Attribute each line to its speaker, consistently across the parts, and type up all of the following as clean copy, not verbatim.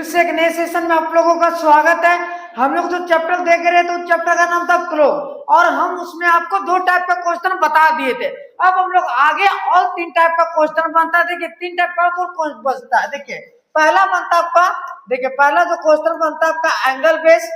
Speaker 1: से एक नए सेशन में आप लोगों का स्वागत है। हम लोग जो चैप्टर देख रहे थे उस चैप्टर का नाम था क्लो और हम उसमें आपको दो टाइप का क्वेश्चन बता दिए थे। अब हम लोग आगे और तीन टाइप का क्वेश्चन बनता है। देखिए तीन टाइप का क्वेश्चन बचता है। देखिए पहला बनता आपका, देखिए पहला जो क्वेश्चन बनता है आपका एंगल बेस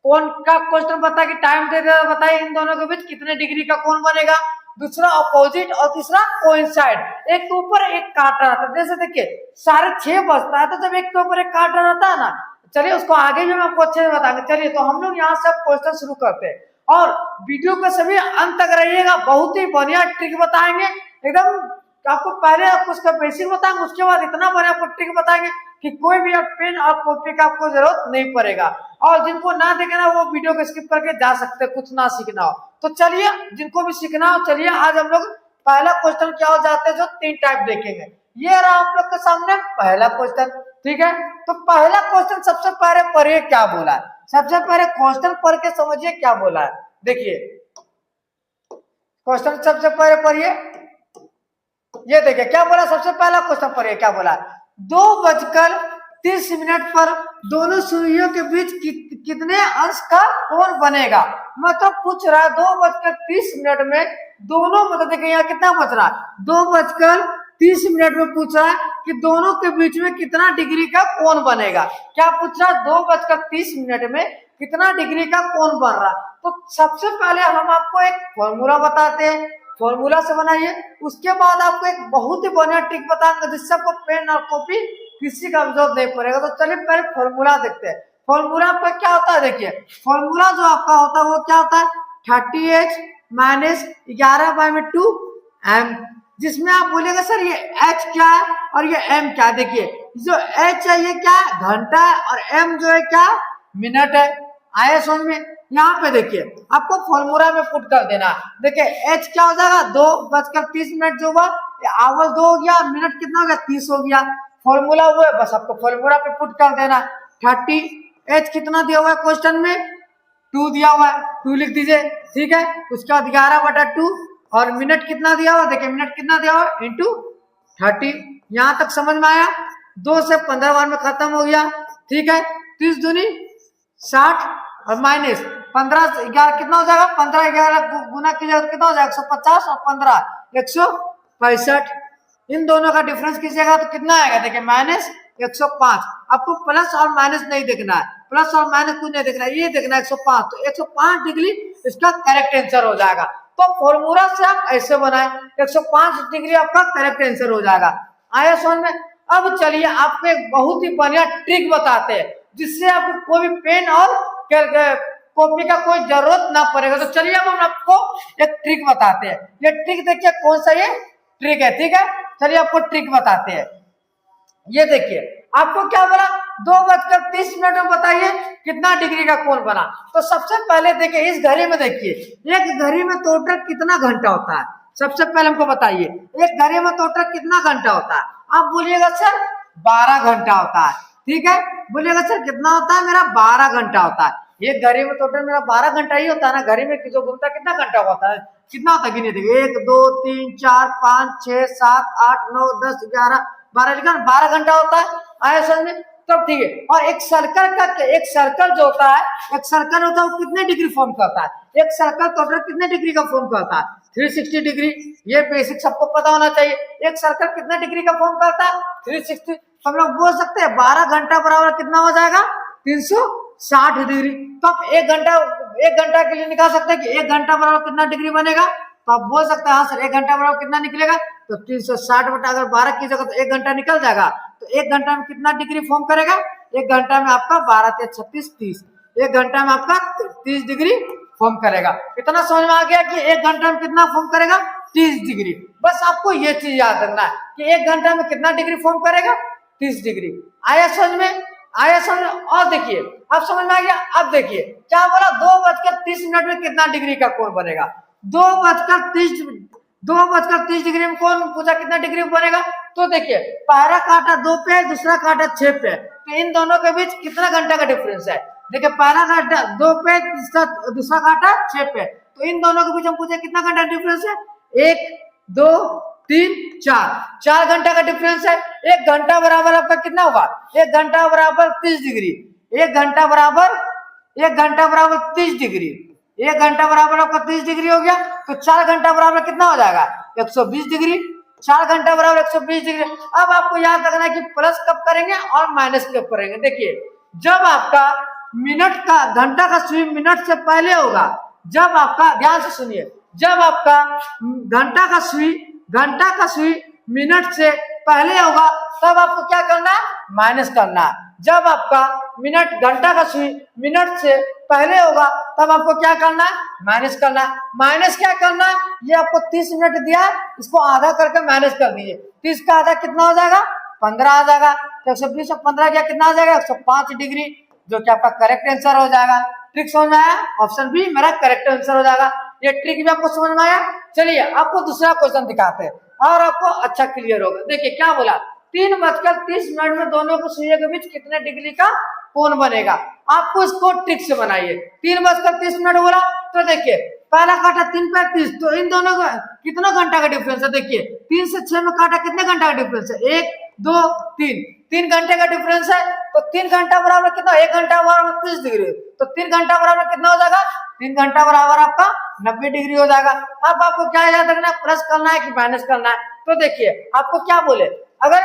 Speaker 1: कोण का क्वेश्चन बनता है कि टाइम दे दे बताइए इन दोनों के बीच कितने डिग्री का कोण बनेगा। दूसरा अपोजिट और तीसरा कोइंसाइड। एक के ऊपर एक काटा रहता है। जैसे देखिए साढ़े 6 बजता है तो जब एक के ऊपर एक काटा रहता है ना, चलिए उसको आगे भी हम आपको अच्छे से बताएंगे। चलिए तो हम लोग यहाँ से क्वेश्चन शुरू करते हैं और वीडियो के सभी अंत तक रहिएगा। बहुत ही बढ़िया ट्रिक बताएंगे एकदम। आपको पहले आपको उसका बेसिक बताएंगे, उसके बाद इतना बढ़िया आपको ट्रिक बताएंगे कि कोई भी पेन और कॉपी का आपको जरूरत नहीं पड़ेगा। और जिनको ना देखना वो वीडियो को स्किप करके जा सकते हैं, कुछ ना सीखना हो तो। चलिए जिनको भी सीखना हो चलिए आज हम लोग पहला क्वेश्चन क्या हो जाते हैं जो तीन टाइप देखेंगे। ये रहा आप लोग के सामने पहला क्वेश्चन, ठीक है। तो पहला क्वेश्चन सबसे पहले पढ़िए क्या बोला है। सबसे पहले क्वेश्चन पढ़ के समझिए क्या बोला है। देखिए क्वेश्चन सबसे पहले पढ़िए, ये देखिए क्या बोला। सबसे पहला क्वेश्चन पढ़िए क्या बोला है। 2:30 पर दोनों सुइयों के बीच कितने अंश का कोण बनेगा। मतलब पूछ रहा है 2:30 में दोनों, मतलब देखिए यहाँ कितना बच रहा है 2:30 में पूछ रहा है कि दोनों के बीच में कितना डिग्री का कोण बनेगा। क्या पूछ रहा है 2:30 में कितना डिग्री का कोण बन रहा है। तो सबसे पहले हम आपको एक फॉर्मूला बताते हैं, फॉर्मूला से बनाइए। उसके बाद आपको एक बहुत ही बढ़िया ट्रिक बताऊंगा जिससे आपको पेन और कॉपी किसी का जरूरत नहीं पड़ेगा। तो चलिए पहले फॉर्मूला देखते हैं। फॉर्मूला आपका क्या होता है। देखिए फॉर्मूला जो आपका होता है वो क्या होता है 30h माइनस 11/2 m, जिसमें आप बोलेगा सर ये h क्या है और ये m क्या है। देखिए जो h है ये क्या है घंटा है और m जो है क्या मिनट है। आया समझ में। यहाँ पे देखिए आपको फॉर्मूला में पुट कर देना। देखिए h क्या हो जाएगा 2:30 जो हुआ आवल 2 हो गया, मिनट कितना हो गया 30 हो गया। फॉर्मूला वो है, बस आपको फॉर्मूला पे पुट कर देना। 30h कितना दिया हुआ है क्वेश्चन में 2 दिया हुआ है, 2 लिख दीजिए, ठीक है। उसके बाद 11/2 और मिनट कितना दिया हुआ, देखिए मिनट कितना दिया हुआ इंटू 30। यहाँ तक समझ में आया। 2 से 15 बार में खत्म हो गया, ठीक है। 30 दूनी 60 और माइनस 15 से 11 कितना हो जाएगा 15 11 गुना कीजिएगा तो कितना हो जाएगा 150 और 15 165। इन दोनों का डिफरेंस कीजिएगा तो कितना आएगा देखिए माइनस 105। आपको प्लस और माइनस नहीं देखना है, प्लस और माइनस कुछ नहीं देखना है, ये देखना है 105। तो 105 डिग्री इसका करेक्ट आंसर हो जाएगा। तो फॉर्मूला से आप ऐसे बनाए 105 डिग्री आपका करेक्ट आंसर हो जाएगा। आया समझ में। अब चलिए आपको एक बहुत ही बढ़िया ट्रिक बताते हैं जिससे आपको कोई भी पेन और कॉपी का कोई जरूरत ना पड़ेगा। तो चलिए अब हम आपको एक ट्रिक बताते हैं। ये ट्रिक देखिए कौन सा ये ट्रिक है, ठीक है। चलिए आपको ट्रिक बताते हैं। ये देखिए आपको क्या बोला 2:30 में बताइए कितना डिग्री का कोण बना। तो सबसे पहले देखिए इस घड़ी में देखिए एक घड़ी में टोटल कितना घंटा होता है। सबसे पहले हमको बताइए एक घड़ी में टोटल कितना घंटा होता है। आप बोलिएगा सर 12 घंटा होता है, ठीक है। बोलिएगा सर कितना होता है मेरा 12 घंटा होता है। एक घड़ी में टोटल मेरा 12 घंटा ही होता है ना। घड़ी में जो घूमता है कितना घंटा होता है, कितना होता है गिने देखिए 1 2 3 4 5 6 7 8 9 10 11 12 लिखा 12 घंटा होता है। आया समझ में। तब ठीक है। और एक सर्कल का एक सर्कल जो होता है, एक सर्कल होता है वो कितने डिग्री फॉर्म करता है। एक सर्कल टोटल कितने डिग्री का फॉर्म करता है 360 डिग्री। ये बेसिक सबको पता होना चाहिए। एक सर्कल कितने डिग्री का फॉर्म करता है 360। हम लोग बोल सकते हैं 12 घंटा बराबर कितना हो जाएगा 360 डिग्री। तो आप एक घंटा के लिए निकाल सकते हैं कि 1 घंटा बराबर कितना डिग्री बनेगा। तो आप बोल सकते हैं हाँ सर 1 घंटा बराबर कितना निकलेगा। तो 360 बटा अगर 12 कीजिएगा तो 1 घंटा निकल जाएगा। तो 1 घंटा में कितना डिग्री फॉर्म करेगा 1 घंटा में आपका 12 × 36 30। 1 घंटा में आपका 30 डिग्री फॉर्म करेगा। इतना समझ में आ गया कि 1 घंटा में कितना फॉर्म करेगा 30 डिग्री। बस आपको ये चीज याद रखना है कि 1 घंटा में कितना डिग्री फॉर्म करेगा 30 डिग्री। आया समझ में। आया समझ में। और देखिए अब समझ में आ गया। अब देखिए क्या बोला 2:30 में कितना डिग्री का कोण बनेगा। 2:30 डिग्री में कौन पूछा कितना डिग्री बनेगा। तो देखिए पहला कांटा 2 पे दूसरा कांटा 6 पे, तो इन दोनों के बीच कितना घंटा का डिफरेंस है। देखिए पहला कांटा 2 पे दूसरा कांटा 6 पे, तो इन दोनों के बीच हम पूछे कितना घंटा डिफरेंस है 1 2 3 4, 4 घंटा का डिफरेंस है। 1 घंटा बराबर आपका कितना होगा? 1 घंटा बराबर 30 डिग्री। 1 घंटा बराबर 30 डिग्री। 1 घंटा बराबर आपका 30 डिग्री हो गया। तो 4 घंटा बराबर कितना हो जाएगा? 120 डिग्री। 4 घंटा बराबर 120 डिग्री। अब आपको याद रखना है कि प्लस कब करेंगे और माइनस कब करेंगे। देखिए, जब आपका घंटा का सुई मिनट से पहले होगा, जब आपका, ध्यान से सुनिए, जब आपका घंटा का सुई मिनट से पहले होगा तब आपको क्या करना है? माइनस करना है। जब आपका घंटा का सुई मिनट से पहले होगा तब आपको क्या करना है? माइनस करना है। माइनस क्या करना है? ये आपको 30 मिनट दिया है, इसको आधा करके माइनस कर दीजिए। 30 का आधा कितना हो जाएगा? 15 आ जाएगा। तो 120 और 15 क्या कितना आ जाएगा? 105 डिग्री, जो कि आपका करेक्ट आंसर हो जाएगा। ट्रिक समझ में आया? ऑप्शन बी मेरा करेक्ट आंसर हो जाएगा। ये ट्रिक भी आपको समझ में आया? चलिए आपको दूसरा क्वेश्चन दिखाते हैं और आपको अच्छा क्लियर होगा। देखिए क्या बोला, 3:30 में दोनों को सुइयों के बीच कितने डिग्री का कोण बनेगा। आपको इसको ट्रिक से बनाइए। 3:30 बोला तो देखिए पहला काटा 3:35, तो इन दोनों का कितना घंटा का डिफरेंस है? देखिए 3 से 6 में काटा कितने घंटा का डिफरेंस है? 1 2 3, 3 घंटे का डिफरेंस है। तो 3 घंटा बराबर कितना? 1 घंटा बराबर 30 डिग्री। तो 3 घंटा बराबर कितना हो जाएगा? 3 घंटा बराबर आपका 90 डिग्री हो जाएगा। अब आपको क्या याद रखना है? प्लस करना है कि माइनस करना है? तो देखिए आपको क्या बोले, अगर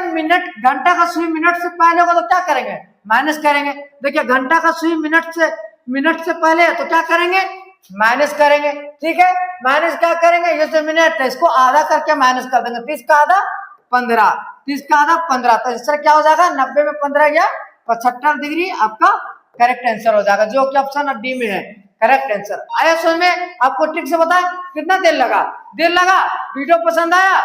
Speaker 1: घंटा का सुई मिनट से पहले होगा तो क्या करेंगे? माइनस करेंगे। देखिए घंटा का सुई मिनट से पहले है तो क्या करेंगे? माइनस करेंगे। ठीक है, माइनस क्या करेंगे? ये जो मिनट है इसको आधा करके माइनस कर देंगे। 30 का आधा 15, 30 का आधा 15, तो इससे क्या हो जाएगा? 90 में 15 गया 75 डिग्री आपका करेक्ट आंसर हो जाएगा, जो कि ऑप्शन डी में है करेक्ट आंसर। आया समझ में? आपको ट्रिक से बताएं कितना देर लगा? वीडियो पसंद आया?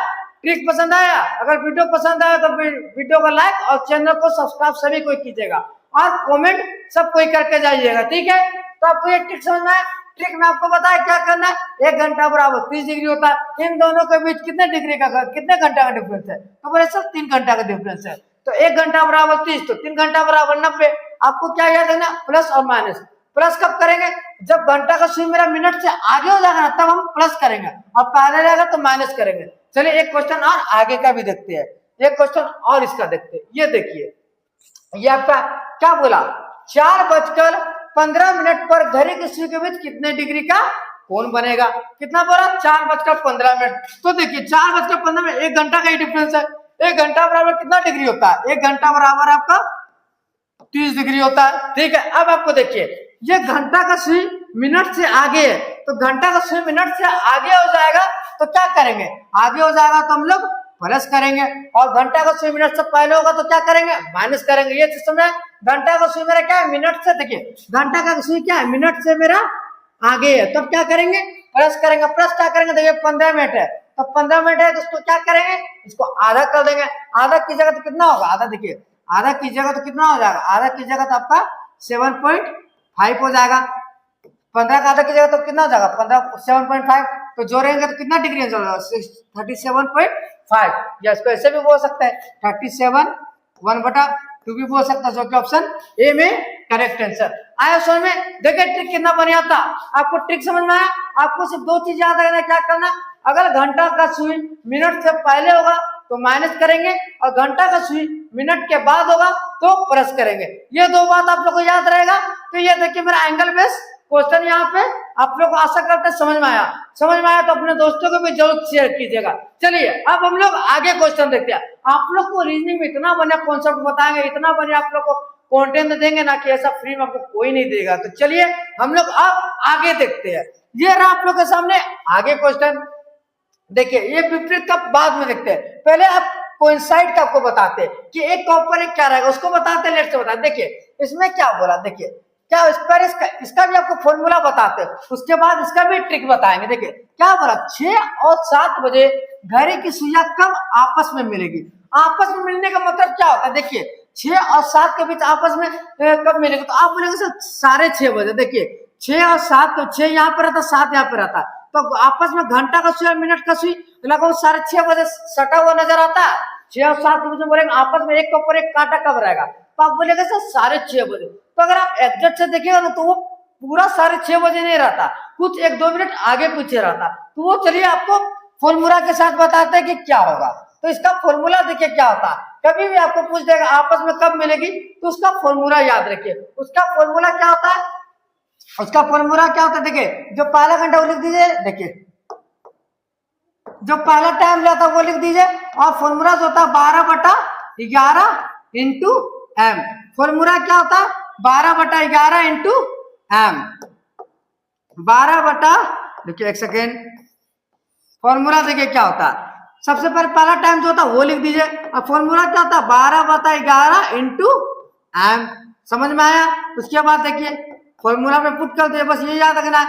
Speaker 1: ट्रिक पसंद आया? अगर वीडियो पसंद आया तो वीडियो को लाइक और चैनल को सब्सक्राइब सभी कोई कीजिएगा और कमेंट सब कोई करके जाइएगा। ठीक है, तो आपको ये ट्रिक समझ में आया? ट्रिक में आपको बताया क्या करना है। 1 घंटा बराबर 30 डिग्री होता है। इन दोनों के बीच कितने घंटा का डिफरेंस है? तो बोले सर 3 घंटा का डिफरेंस है। तो 1 घंटा बराबर 30, तो 3 घंटा बराबर 90। आपको क्या याद है ना? प्लस और माइनस। प्लस कब करेंगे? जब घंटा का सुई मेरा मिनट से आगे हो जाएगा ना तब हम प्लस करेंगे, और पहले रहेगा तो माइनस करेंगे। चलिए एक क्वेश्चन और आगे का भी देखते हैं। एक क्वेश्चन और इसका देखते हैं। ये देखिए, ये आपका क्या बोला, 4:15 पर घड़ी की सुई के बीच कितने डिग्री का कोण बनेगा? कितना बोला? 4:15। तो देखिए 4:15 में 1 घंटा का ही डिफरेंस है। 1 घंटा बराबर कितना डिग्री होता है? 1 घंटा बराबर आपका 30 डिग्री होता है। ठीक है, अब आपको देखिए ये घंटा का सुई मिनट से आगे है, तो घंटा का सुई मिनट से आगे हो जाएगा तो क्या करेंगे? आगे हो जाएगा तो हम लोग प्लस करेंगे, और घंटा का सुई मिनट से पहले होगा तो क्या करेंगे? माइनस करेंगे। ये सिस्टम है। घंटा का सुई मेरा क्या है? मिनट से, देखिए घंटा का सुई क्या है? मिनट से मेरा आगे है, तब क्या करेंगे? प्लस करेंगे। प्लस क्या करेंगे? देखिए 15 मिनट है, तो 15 मिनट है तो उसको क्या करेंगे? इसको आधा कर देंगे। आधा की जगह तो कितना होगा? आधा, देखिए आधा की जगह तो कितना हो जाएगा? आधा की जगह तो आपका 7.5 हो जाएगा। 15 का आधा की जगह तो कितना हो जाएगा? 7.5, तो जोड़ेंगे तो कितना डिग्री आंसर होगा? 37.5। या इसको ऐसे भी बोल सकते हैं 37 1/2 भी बोल सकता है, जो कि ऑप्शन ए में करेक्ट आंसर आया। समझ में? देखिए ट्रिक कितना बढ़िया था। आपको ट्रिक समझ में आया? आपको सिर्फ 2 चीज याद रखना। क्या करना? अगर घंटा का सुई मिनट से पहले होगा तो माइनस करेंगे, और घंटा का सुई मिनट के बाद होगा तो प्लस करेंगे। ये 2 बात आप लोग को याद रहेगा। तो ये देखिए मेरा एंगल बेस क्वेश्चन यहाँ पे आप लोग आशा करते हैं समझ में आया। समझ में आया तो अपने दोस्तों को भी जरूर शेयर कीजिएगा। चलिए अब हम लोग आगे क्वेश्चन देखते हैं। आप लोग को रीजनिंग में इतना बढ़िया कॉन्सेप्ट बताएंगे, इतना बढ़िया आप लोग को कंटेंट देंगे ना कि ऐसा फ्री में आपको कोई नहीं देगा। तो चलिए हम लोग अब आगे देखते हैं। ये रहा आप लोग के सामने आगे क्वेश्चन। देखिए ये विपरीत का बाद में देखते हैं, पहले आप कोइंसाइड का आपको बताते हैं कि एक के ऊपर एक क्या रहेगा, उसको बताते हैं। लेट से बताते। देखिए इसमें क्या बोला, देखिए क्या इस पर इसका भी आपको फॉर्मूला बताते हैं, उसके बाद इसका भी ट्रिक बताएंगे। देखिए क्या बोला, 6 और 7 बजे घड़ी की सुइयां कब आपस में मिलेगी? आपस में मिलने का मतलब क्या होता है? देखिए 6 और 7 के बीच आपस में कब मिलेगी? तो आप बोलेंगे सर 6:30 बजे। देखिए 6 और 7, तो 6 यहाँ पे रहता, 7 यहाँ पे रहता, तो आपस में घंटा का सुई मिनट का सुई लगभग 6:30 बजे सटा हुआ नजर आता है। 6 और 7 बजे बोलेंगे आपस में एक के ऊपर एक कांटा कब रहेगा? तो आप बोलेंगे सर 6:30 बजे। तो अगर आप एग्जैक्ट से देखिएगा ना तो वो पूरा 6:30 बजे नहीं रहता, कुछ 1-2 मिनट आगे पीछे रहता। तो वो चलिए आपको फॉर्मूला के साथ बताते हैं कि क्या होगा। तो इसका फॉर्मूला देखिए क्या होता है। कभी भी आपको पूछ देगा आपस में कब मिलेगी, तो उसका फॉर्मूला याद रखिए। उसका फॉर्मूला क्या होता है, उसका फॉर्मूला क्या होता है, देखिए जो पहला घंटा वो लिख दीजिए, देखिए जो पहला टाइम जाता है वो लिख दीजिए, और फॉर्मूला जो होता है 12/11 इंटू एम। फॉर्मूला क्या होता है 12/11 इंटू एम। 12 देखिए एक सेकेंड, फॉर्मूला देखिए क्या होता है। सबसे पहले पहला टाइम जो होता है वो लिख दीजिए, और फॉर्मूला क्या होता है 12/11 इंटू एम। समझ में आया। उसके बाद देखिए फॉर्मूला में पुट कर दिए, बस ये याद रखना है।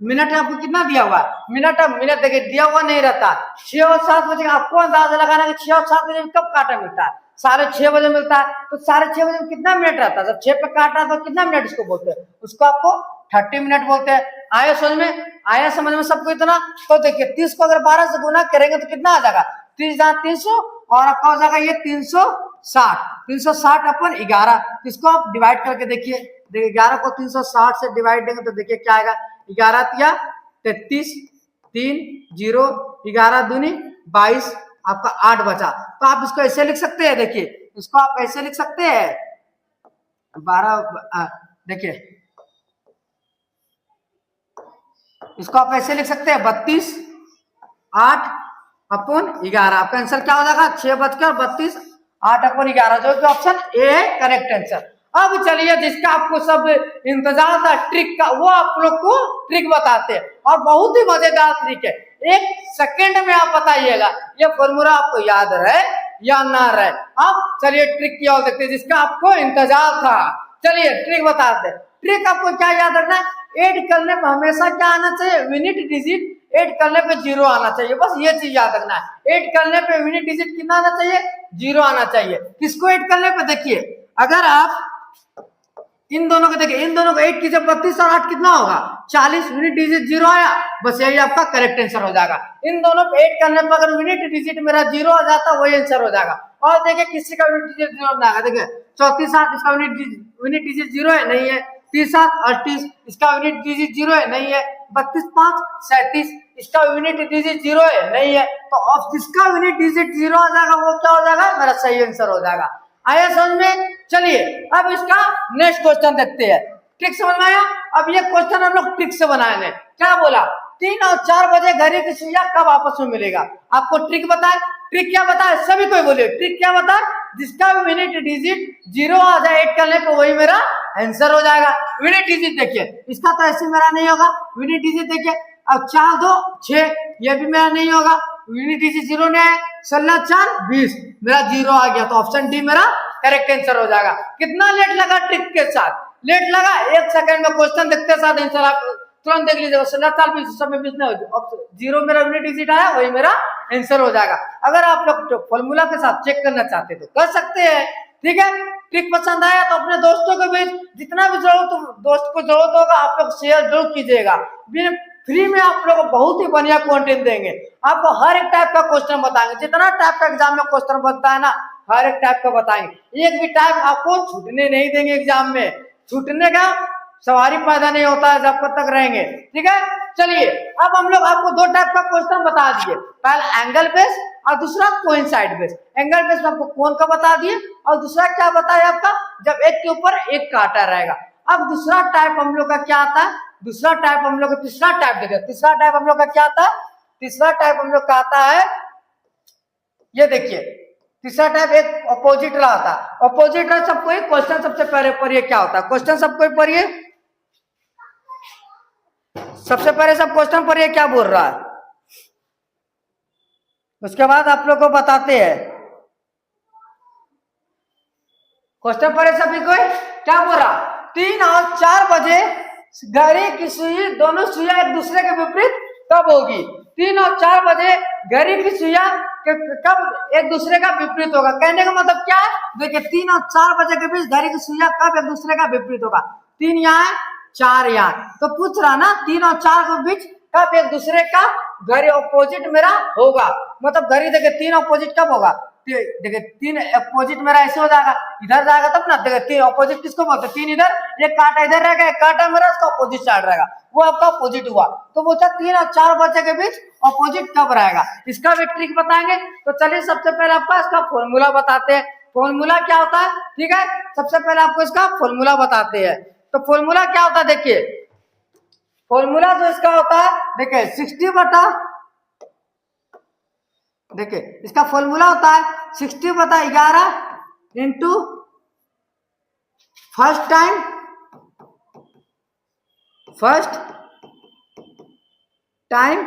Speaker 1: मिनट आपको कितना दिया हुआ है, मिनट देखिए दिया हुआ नहीं रहता। 6 और 7 बजे आपको अंदाजा लगाना है कि 6 और 7 बजे कब काटा मिलता है, 6:30 बजे मिलता है। तो 6:30 बजे में कितना मिनट रहता है, जब 6 पे काट रहा है तो कितना मिनट इसको बोलते हैं, उसको आपको 30 मिनट बोलते हैं। आया समझ में, आया समझ में सबको इतना। तो देखिए 30 को अगर 12 से गुना करेंगे तो कितना आ जाएगा, 30 जहाँ 300, और आपका हो जाएगा ये 360/11। इसको आप डिवाइड करके देखिए, 11 को 360 से डिवाइड देंगे तो देखिए क्या आएगा, 11×3 3 0 11 दूनी 22, आपका 8 बचा। तो आप इसको ऐसे लिख सकते हैं, देखिए इसको आप ऐसे लिख सकते हैं 12, देखिए इसको आप ऐसे लिख सकते हैं 32/8/11। आपका आंसर क्या हो जाएगा 6:32/8/11, जो कि ऑप्शन ए है करेक्ट आंसर। अब चलिए जिसका आपको सब इंतजार था ट्रिक का, वो आप लोग को ट्रिक बताते हैं, और बहुत ही मजेदार ट्रिक है। 1 सेकेंड में आप बताइएगा ये फॉर्मूला आपको याद रहे या ना रहे। अब चलिए ट्रिक की ओर देखते हैं जिसका आपको इंतजार था। चलिए ट्रिक बताते हैं। ट्रिक आपको क्या याद रखना है, ऐड करने पे हमेशा क्या आना चाहिए, यूनिट डिजिट। ऐड करने पे 0 आना चाहिए, बस ये चीज याद रखना है। ऐड करने पे यूनिट डिजिट कितना आना चाहिए, 0 आना चाहिए। किसको ऐड करने पे, देखिए अगर आप इन दोनों को देखिए, इन दोनों को 8 कीजिए 32 और 8 कितना होगा 40, यूनिट डिजिट 0 आया, बस यही आपका करेक्ट आंसर हो जाएगा। इन दोनों को 8 करने पर अगर यूनिट डिजिट मेरा 0 आ जाता वही आंसर हो जाएगा। और देखिए किसी का यूनिट डिजिट 0 ना आएगा, देखिए 34/7 इसका यूनिट डिजिट 0 है, नहीं है। 30/7 इसका यूनिट डिजिट 0 है, नहीं है। 32/5 इसका यूनिट डिजिट 0 है, नहीं है। तो अब जिसका यूनिट डिजिट 0 आ जाएगा वो क्या हो जाएगा, मेरा सही आंसर हो जाएगा। आया समझ में। चलिए अब इसका नेक्स्ट क्वेश्चन देखते हैं। ट्रिक समझ में आया। अब ये क्वेश्चन हम लोग ट्रिक से बनाए हैं। क्या बोला, 3 और 4 बजे घड़ी की सुइया कब आपस में मिलेगा। आपको ट्रिक बताए, ट्रिक क्या बताए, सभी कोई बोलिए ट्रिक क्या बताए, जिसका यूनिट डिजिट 0 आ जाए 8 करने पे वही मेरा आंसर हो जाएगा। यूनिट डिजिट देखिए इसका तो ऐसे मेरा नहीं होगा, यूनिट डिजिट देखिए अब 4 2 6 ये भी मेरा नहीं होगा, यूनिट डिजिट 0 नहीं है। 16×4 20 मेरा 0 आ गया, तो ऑप्शन डी मेरा करेक्ट आंसर हो जाएगा। कितना लेट लगा ट्रिक के साथ, लेट लगा 1 सेकंड में क्वेश्चन देखते साथ आंसर आप तुरंत देख लीजिएगा। 16×4 20 सब में 20 नहीं होगी, 0 मेरा यूनिट डिजिट आया वही मेरा आंसर हो जाएगा। अगर आप लोग फॉर्मूला के साथ चेक करना चाहते तो कर सकते हैं। ठीक है, ट्रिक पसंद आया तो अपने दोस्तों के बीच जितना भी दोस्त को जरूरत होगा आप लोग शेयर जरूर कीजिएगा। फ्री में आप लोग बहुत ही बढ़िया कंटेंट देंगे, आपको हर एक टाइप का क्वेश्चन बताएंगे। जितना टाइप का एग्जाम में क्वेश्चन बनता है ना, हर एक टाइप का बताएंगे। एक भी टाइप आपको छूटने नहीं देंगे एग्जाम में, छूटने का सवारी पैदा नहीं होता है जब तक रहेंगे। ठीक है, चलिए अब हम लोग आपको 2 टाइप का क्वेश्चन बता दिए, पहला एंगल बेस और दूसरा कोइंसाइड बेस। एंगल बेस में आपको कोण का बता दिए, और दूसरा क्या बताया आपका, जब एक के ऊपर एक काटा रहेगा। अब दूसरा टाइप हम लोग का क्या आता है, दूसरा टाइप हम लोग का तीसरा टाइप देखिए, तीसरा टाइप हम लोग का क्या आता है, तीसरा टाइप हम लोग का आता है, ये देखिए तीसरा टाइप एक अपोजिट रहा था। अपोजिट रहा सबको एक क्वेश्चन सबसे पहले पढ़िए क्या होता है, क्वेश्चन सबको पढ़िए, सबसे पहले सब क्वेश्चन पढ़िए क्या बोल रहा है, उसके बाद आप लोग को बताते हैं। क्वेश्चन पढ़े सभी को क्या बोल रहा, 3 और 4 बजे घड़ी की सुई, दोनों सुइयां एक दूसरे के विपरीत कब होगी। 3 और 4 बजे घड़ी की सुइयां कब एक दूसरे का विपरीत होगा। कहने का मतलब क्या है, देखिए 3 और 4 बजे के बीच घड़ी की सुइयां कब एक दूसरे का विपरीत होगा। 3 यहाँ 4 यहाँ, तो पूछ रहा ना 3 और 4 के बीच कब एक दूसरे का घड़ी ऑपोजिट मेरा होगा। मतलब घड़ी देखिए 3 ऑपोजिट कब होगा, देखिए 3 अपोजिट मेरा ऐसे हो जाएगा, इधर जाएगा तब ना। देखिए 3 अपोजिट किसको बोलते हैं, 3 इधर, एक कांटा इधर रहेगा, एक कांटा मेरा उसका अपोजिट साइड रहेगा, वो आपका अपोजिट हुआ। तो बोलता 3 और 4 बच्चे के बीच अपोजिट कब रहेगा, इसका भी ट्रिक बताएंगे। तो चलिए सबसे पहले आपका इसका फॉर्मूला बताते हैं। फॉर्मूला क्या होता है, ठीक है, सबसे पहले आपको इसका फॉर्मूला बताते हैं। तो फॉर्मूला क्या होता है, देखिए फॉर्मूला जो इसका होता है, देखिए 60 बटा, देखिए इसका फॉर्मूला होता है 60 बटा 11 into first time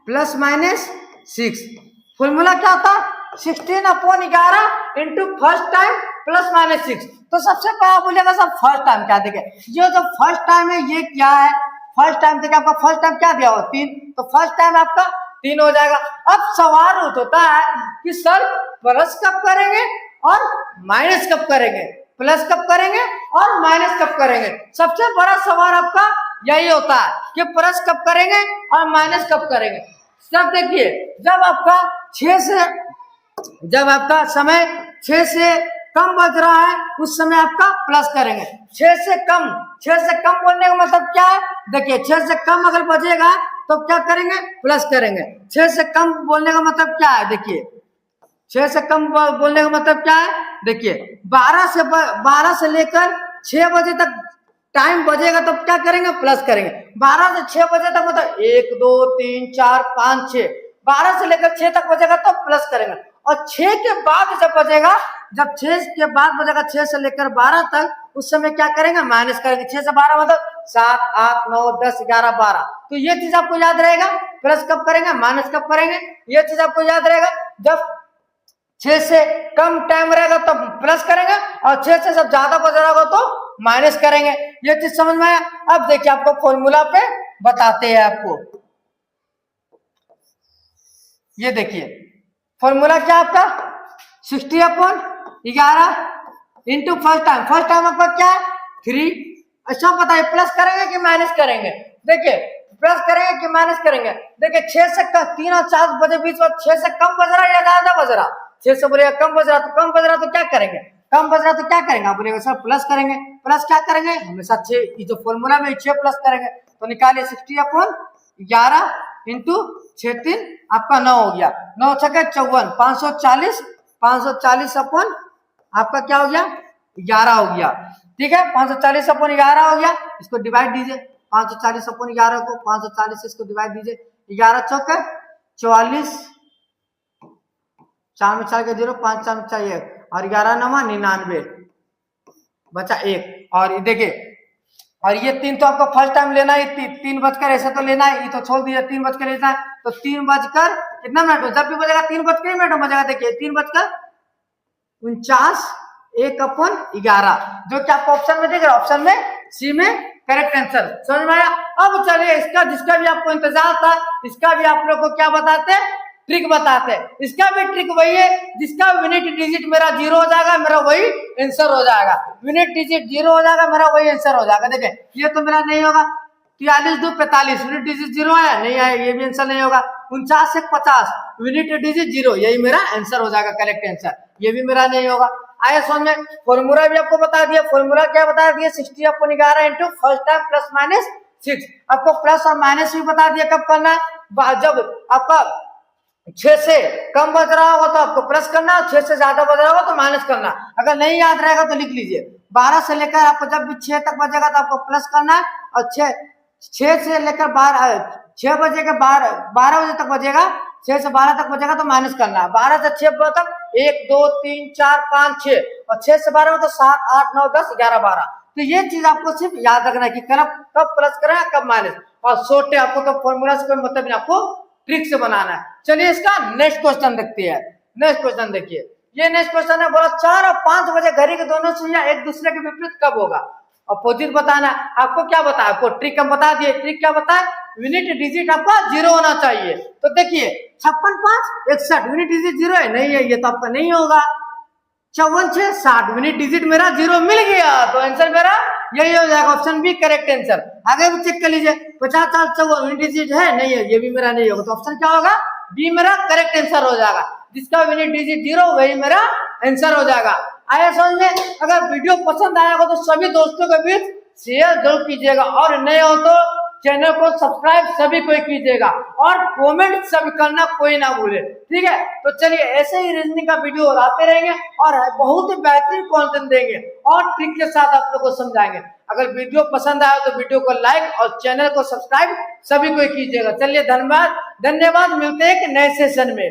Speaker 1: plus minus 6। Formula क्या होता है 16/11 into first time plus minus 6। तो सबसे पहले आप बोलिएगा सर फर्स्ट टाइम क्या, देखिए ये जो फर्स्ट टाइम है ये क्या है, फर्स्ट टाइम देखिए आपका फर्स्ट टाइम क्या दिया हो 3, तो फर्स्ट टाइम आपका 3 हो जाएगा। अब सवाल होता है कि सर प्लस कब करेंगे और माइनस कब करेंगे, प्लस कब करेंगे और माइनस कब करेंगे। सबसे बड़ा सवाल आपका यही होता है कि प्लस कब करेंगे और माइनस कब करेंगे। सब देखिए जब आपका समय 6 से कम बज रहा है उस समय आपका प्लस करेंगे। 6 से कम बोलने का मतलब क्या है, देखिए 6 से कम अगर बजेगा तो क्या करेंगे, प्लस करेंगे। 6 से कम बोलने का मतलब क्या है, देखिए 6 से कम बोलने का मतलब क्या है, देखिए 12 से लेकर 6 बजे तक टाइम बजेगा तो क्या करेंगे, प्लस करेंगे। 12 से 6 बजे तक मतलब 1 2 3 4 5 6, 12 से लेकर 6 तक बजेगा तो प्लस करेंगे। और 6 के बाद जब बजेगा, जब 6 के बाद बजेगा 6 से लेकर 12 तक, उस समय क्या करेंगे, माइनस करेंगे। 6 से 12 मतलब 7 8 9 10 11 12। तो ये चीज आपको याद रहेगा, प्लस कब करेंगे माइनस कब करेंगे, ये चीज आपको याद रहेगा। जब 6 से कम टाइम रहेगा तो प्लस करेंगे और 6 से जब ज्यादा बज रहा होगा तो माइनस करेंगे। ये चीज समझ में आया। अब देखिए आपको फॉर्मूला पे बताते हैं आपको, ये देखिए फॉर्मूला क्या आपका 60/11 इंटू फर्स्ट टाइम आपका क्या है 3। अच्छा बताइए प्लस करेंगे कि माइनस करेंगे, देखिए प्लस करेंगे कि माइनस करेंगे। देखिए 6 से 3 और 4 बजे बीच में 6 से कम बज रहा है या ज्यादा बज रहा, 6 से बोलेगा कम बज रहा तो क्या करेंगे, कम बज रहा तो क्या करेंगे, आप बोलेगा सर प्लस करेंगे। प्लस क्या करेंगे, हमेशा 6, ये जो फॉर्मूला में 6 प्लस करेंगे। तो निकालिए 60/11 इंटू 6 3 आपका 9 हो गया, 9 छक्के 54, 540 अपन आपका क्या हो गया 11 हो गया, ठीक है। 540/11 हो गया, इसको डिवाइड दीजिए 540/11 को, 540 से इसको डिवाइड दीजिए, 11 चौके 44, 4 में 4 के 0, 5 4 में 4 1 और 11 9 99 बचा 1। और देखिए और ये 3 तो आपको फर्स्ट टाइम लेना है, 3 बजकर ऐसे तो लेना है, ये तो छोड़ दिया 3 बजकर लेना है। तो 3 बजकर कितना मिनट हो, जब भी बजेगा 3 बजकर मिनट हो बजेगा, देखिए 3 बजकर 49 1/11 जो कि आपको ऑप्शन में देख रहे, ऑप्शन में सी में करेक्ट आंसर। समझ में आया। अब चलिए इसका जिसका भी आपको इंतजार था, इसका भी आप लोग को क्या बताते हैं, ट्रिक बताते हैं। इसका भी ट्रिक वही है, जिसका यूनिट डिजिट मेरा 0 हो जाएगा मेरा वही आंसर हो जाएगा, यूनिट डिजिट 0 हो जाएगा मेरा वही आंसर हो जाएगा। देखिए ये तो मेरा नहीं होगा, 43 2 45 यूनिट डिजिट 0 आया, नहीं आया, ये भी आंसर नहीं होगा। 49 1 50 यूनिट डिजिट 0, यही मेरा आंसर हो जाएगा करेक्ट आंसर, ये भी मेरा नहीं होगा। आया समझ में। फॉर्मूला भी आपको बता दिया, फॉर्मूला क्या बता दिया 60/11 into first time plus minus 6। आपको प्लस और माइनस भी बता दिया कब करना है, जब आपका 6 से कम बज रहा होगा तो आपको प्लस करना, 6 से ज्यादा बज रहा होगा तो माइनस करना। अगर नहीं याद रहेगा तो लिख लीजिए 12 से लेकर आपको जब भी 6 तक बजेगा तो आपको प्लस करना है, और 6 से लेकर 6 बजे के 12 बजे तक बजेगा, 6 से 12 तक बजेगा तो माइनस करना है। 12 से 6 बजे तक 1 2 3 4 5 6 और 6 से 12 में तो 7 8 9 10 11 12। तो ये चीज आपको सिर्फ याद रखना है कि कब प्लस करना है कब माइनस, और छोटे आपको तो फॉर्मूला से कोई मतलब नहीं, आपको ट्रिक से बनाना है। चलिए इसका नेक्स्ट क्वेश्चन देखते हैं। नेक्स्ट क्वेश्चन देखिए, ये नेक्स्ट क्वेश्चन है, बोला 4 और 5 बजे घड़ी के दोनों सुइयां एक दूसरे के विपरीत कब होगा, अपोजिट बताना है। आपको क्या बताया, आपको ट्रिक हम बता दिए। ट्रिक क्या बताया, यूनिट डिजिट आपका 0 होना चाहिए। तो देखिए 56 5 61 यूनिट डिजिट 0 है, नहीं है, ये तो आपका नहीं होगा। 54 6 60 यूनिट डिजिट मेरा 0 मिल गया, तो आंसर मेरा यही हो जाएगा, ऑप्शन बी करेक्ट आंसर। आगे भी चेक कर लीजिए, 50 4 54 यूनिट डिजिट है, नहीं है, ये भी मेरा नहीं होगा, तो ऑप्शन क्या होगा, बी मेरा करेक्ट आंसर हो जाएगा। जिसका यूनिट डिजिट 0 वही मेरा आंसर हो जाएगा। आया समझ में? अगर वीडियो पसंद आया हो तो सभी दोस्तों के बीच शेयर जरूर कीजिएगा और नए हो तो चैनल को सब्सक्राइब सभी कोई कीजिएगा और कमेंट सब करना कोई ना भूले, ठीक है। तो चलिए ऐसे ही रीजनिंग का वीडियो आते रहेंगे और बहुत ही बेहतरीन कंटेंट देंगे और ट्रिक के साथ आप लोग को समझाएंगे। अगर वीडियो पसंद आया तो वीडियो को लाइक और चैनल को सब्सक्राइब सभी कोई कीजिएगा। चलिए धन्यवाद, मिलते हैं एक नए सेशन में।